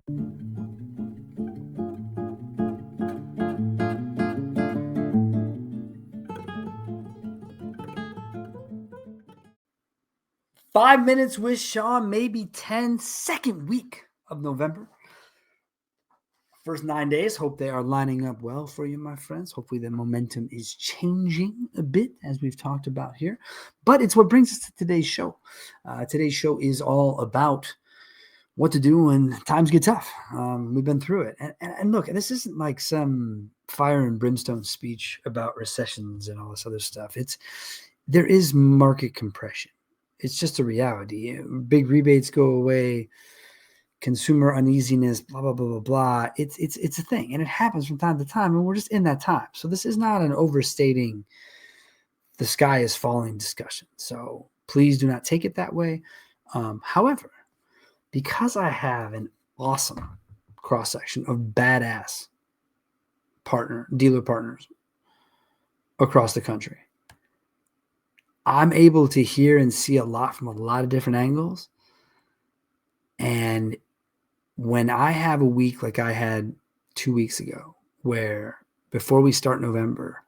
5 minutes with Sean, maybe 10, second week of November. First 9 days, hope they are lining up well for you, my friends. Hopefully the momentum is changing a bit, as we've talked about here. But it's what brings us to today's show. Today's show is all about what to do when times get tough. We've been through it. And look, this isn't like some fire and brimstone speech about recessions and all this other stuff. There is market compression. It's just a reality. Big rebates go away, consumer uneasiness, blah, blah, blah, blah, blah. It's a thing, and it happens from time to time, and we're just in that time. So this is not an overstating the sky is falling discussion. So please do not take it that way. However, because I have an awesome cross-section of badass dealer partners across the country, I'm able to hear and see a lot from a lot of different angles. And when I have a week like I had 2 weeks ago, where before we start November,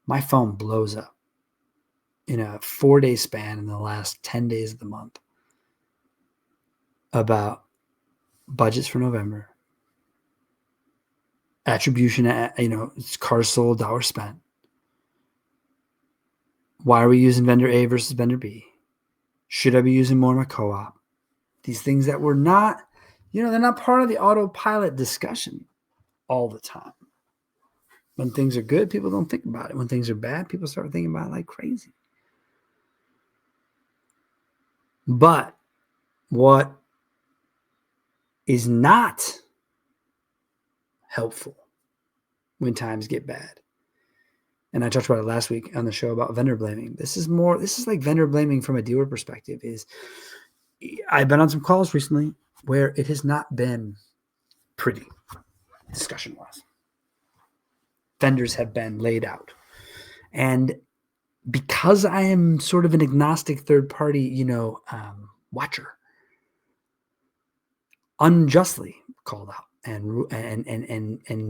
my phone blows up in a 4-day span in the last 10 days of the month about budgets for November, attribution, it's cars sold, dollars spent. Why are we using vendor A versus vendor B? Should I be using more of my co-op? These things that were not, they're not part of the autopilot discussion all the time. When things are good, people don't think about it. When things are bad, people start thinking about it like crazy. But what is not helpful when times get bad, and I talked about it last week on the show about vendor blaming. This is like vendor blaming from a dealer perspective. I've been on some calls recently where it has not been pretty discussion-wise. Vendors have been laid out. And because I am sort of an agnostic third-party, watcher, unjustly called out and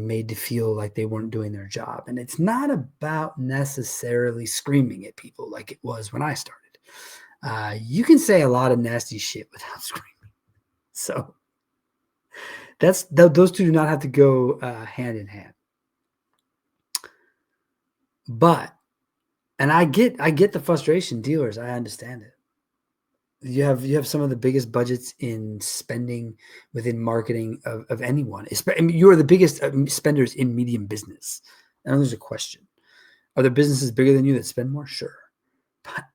made to feel like they weren't doing their job. And it's not about necessarily screaming at people like it was when I started. You can say a lot of nasty shit without screaming. So those two do not have to go hand in hand. But, and I get the frustration, dealers. I understand it. You have some of the biggest budgets in spending within marketing of anyone. You are the biggest spenders in medium business. And there's a question. Are there businesses bigger than you that spend more? Sure. But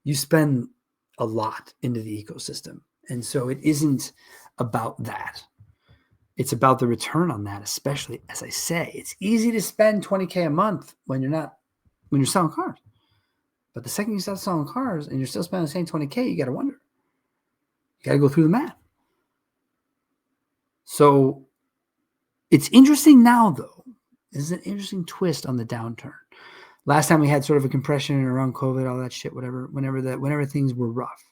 you spend a lot into the ecosystem. And so it isn't about that. It's about the return on that, especially, as I say. It's easy to spend $20K a month when you're selling cars. But the second you start selling cars and you're still spending the same $20K, you got to wonder. You got to go through the math. So it's interesting now, though. This is an interesting twist on the downturn. Last time we had sort of a compression around COVID, all that shit, whenever things were rough,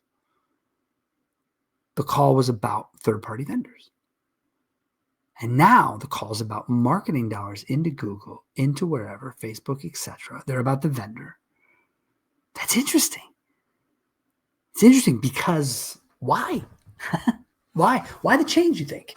the call was about third-party vendors. And now the call is about marketing dollars into Google, into wherever, Facebook, etc. They're about the vendor. That's interesting. It's interesting because why? Why the change, you think?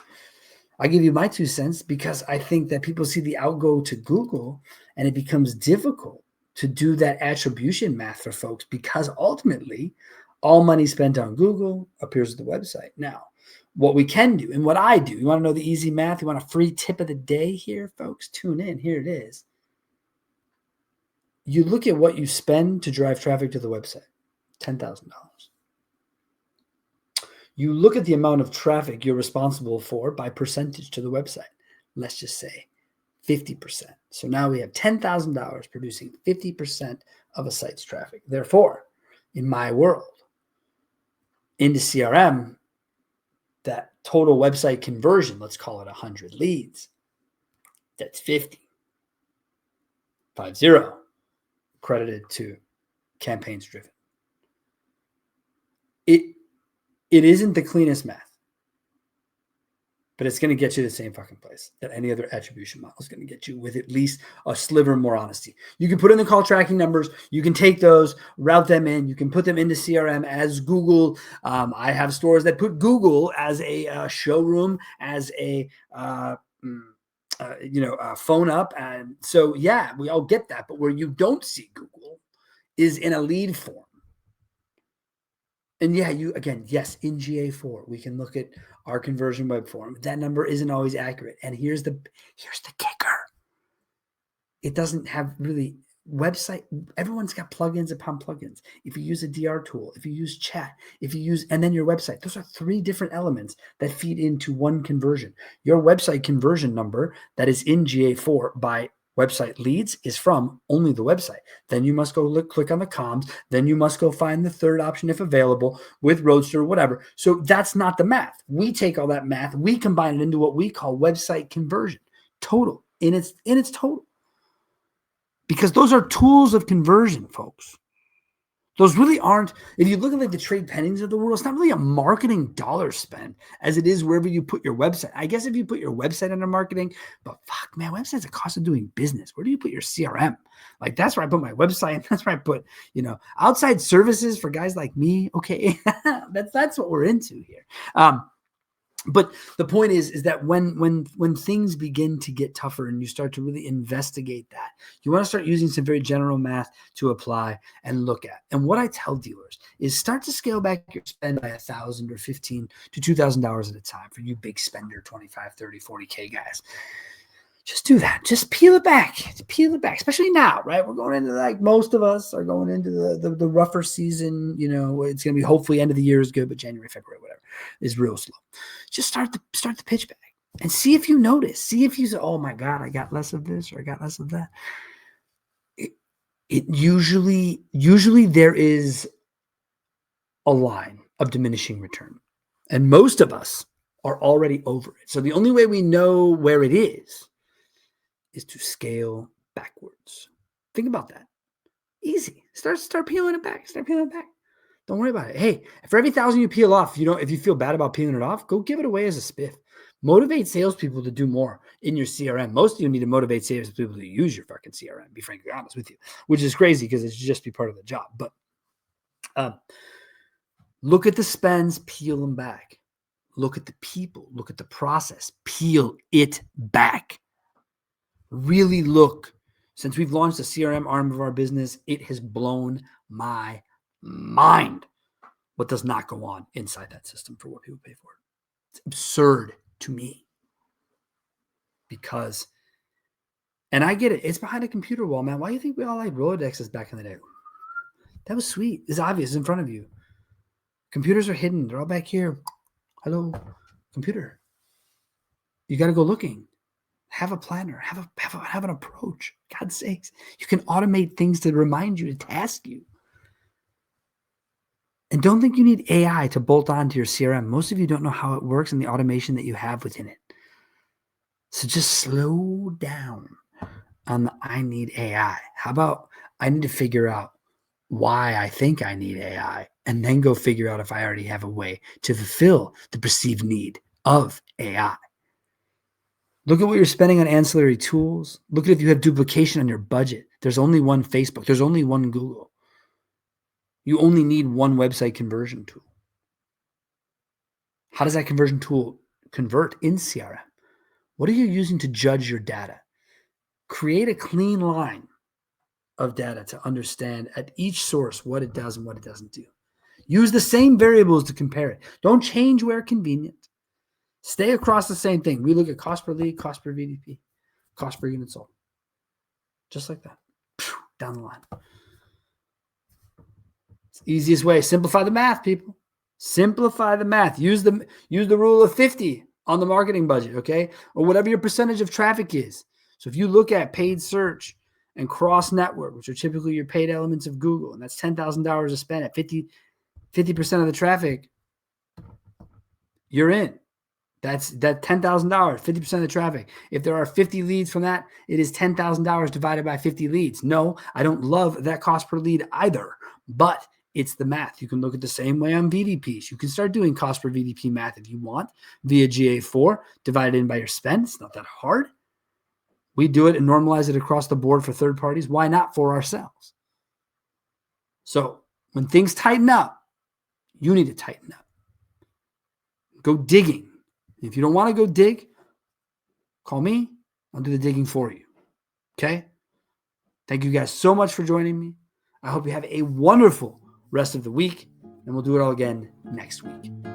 I'll give you my 2 cents because I think that people see the outgo to Google and it becomes difficult to do that attribution math for folks because ultimately all money spent on Google appears at the website. Now, what we can do and what I do, you want to know the easy math? You want a free tip of the day here, folks? Tune in. Here it is. You look at what you spend to drive traffic to the website, $10,000. You look at the amount of traffic you're responsible for by percentage to the website. Let's just say 50%. So now we have $10,000 producing 50% of a site's traffic. Therefore, in my world, into CRM, that total website conversion, let's call it 100 leads, that's 50. 50 credited to campaigns driven. It isn't the cleanest math. but it's going to get you the same fucking place that any other attribution model is going to get you, with at least a sliver more honesty. You can put in the call tracking numbers. You can take those, route them in. You can put them into CRM as Google. I have stores that put Google as a showroom, as a phone up. And so, yeah, we all get that. But where you don't see Google is in a lead form. And yeah, yes, in GA4, we can look at our conversion web form. That number isn't always accurate. And here's the kicker. It doesn't have really website. Everyone's got plugins upon plugins. If you use a DR tool, if you use chat, and then your website, those are 3 different elements that feed into one conversion. Your website conversion number that is in GA4 by website leads is from only the website. Then you must go click on the comms. Then you must go find the third option if available with Roadster or whatever. So that's not the math. We take all that math, we combine it into what we call website conversion total in its total. Because those are tools of conversion, folks. Those really aren't, if you look at like the trade pennies of the world, it's not really a marketing dollar spend as it is wherever you put your website. I guess if you put your website under marketing, but fuck, man, website's a cost of doing business. Where do you put your CRM? Like, that's where I put my website. That's where I put, outside services for guys like me. Okay. that's what we're into here. But the point is that when things begin to get tougher and you start to really investigate that, you want to start using some very general math to apply and look at. And what I tell dealers is start to scale back your spend by $1,000 or $1,500 to $2,000 at a time for you big spender, 25, 30, 40K guys. Just do that. Just peel it back. Especially now, right? We're going into, like, most of us are going into the rougher season. It's going to be, hopefully end of the year is good, but January, February, whatever, is real slow. Just start the pitch back and see if you notice. See if you say, oh my God, I got less of this or I got less of that. It usually there is a line of diminishing return. And most of us are already over it. So the only way we know where it is to scale backwards. Think about that. Easy. Start peeling it back. Don't worry about it. Hey, for every 1,000 you peel off, if you feel bad about peeling it off, go give it away as a spiff. Motivate salespeople to do more in your CRM. Most of you need to motivate salespeople to use your fucking CRM, be frankly honest with you, which is crazy because it's just be part of the job. But look at the spends, peel them back. Look at the people, look at the process, peel it back. Really look. Since we've launched the CRM arm of our business, it has blown my mind what does not go on inside that system for what people pay for. It's absurd to me. And I get it. It's behind a computer wall, man. Why do you think we all like Rolodexes back in the day? That was sweet. It's obvious. It's in front of you. Computers are hidden. They're all back here. Hello, computer. You got to go looking. Have a planner. Have an approach. God's sakes. You can automate things to remind you, to task you. And don't think you need AI to bolt onto your CRM. Most of you don't know how it works and the automation that you have within it. So just slow down on the I need AI. How about I need to figure out why I think I need AI and then go figure out if I already have a way to fulfill the perceived need of AI. Look at what you're spending on ancillary tools. Look at if you have duplication on your budget. There's only one Facebook. There's only one Google. You only need one website conversion tool. How does that conversion tool convert in CRM? What are you using to judge your data? Create a clean line of data to understand at each source what it does and what it doesn't do. Use the same variables to compare it. Don't change where convenient. Stay across the same thing. We look at cost per lead, cost per VDP, cost per unit sold. Just like that. Down the line. It's the easiest way. Simplify the math, people. Simplify the math. Use the rule of 50 on the marketing budget, okay? Or whatever your percentage of traffic is. So if you look at paid search and cross-network, which are typically your paid elements of Google, and that's $10,000 to spend at 50% of the traffic, you're in. That's that $10,000, 50% of the traffic. If there are 50 leads from that, it is $10,000 divided by 50 leads. No, I don't love that cost per lead either, but It's the math. You can look at the same way on VDPs. You can start doing cost per VDP math if you want via GA4, divided in by your spend. It's not that hard. We do it and normalize it across the board for third parties. Why not for ourselves? So when things tighten up, you need to tighten up. Go digging. If you don't want to go dig, call me. I'll do the digging for you. Okay? Thank you guys so much for joining me. I hope you have a wonderful rest of the week, and we'll do it all again next week.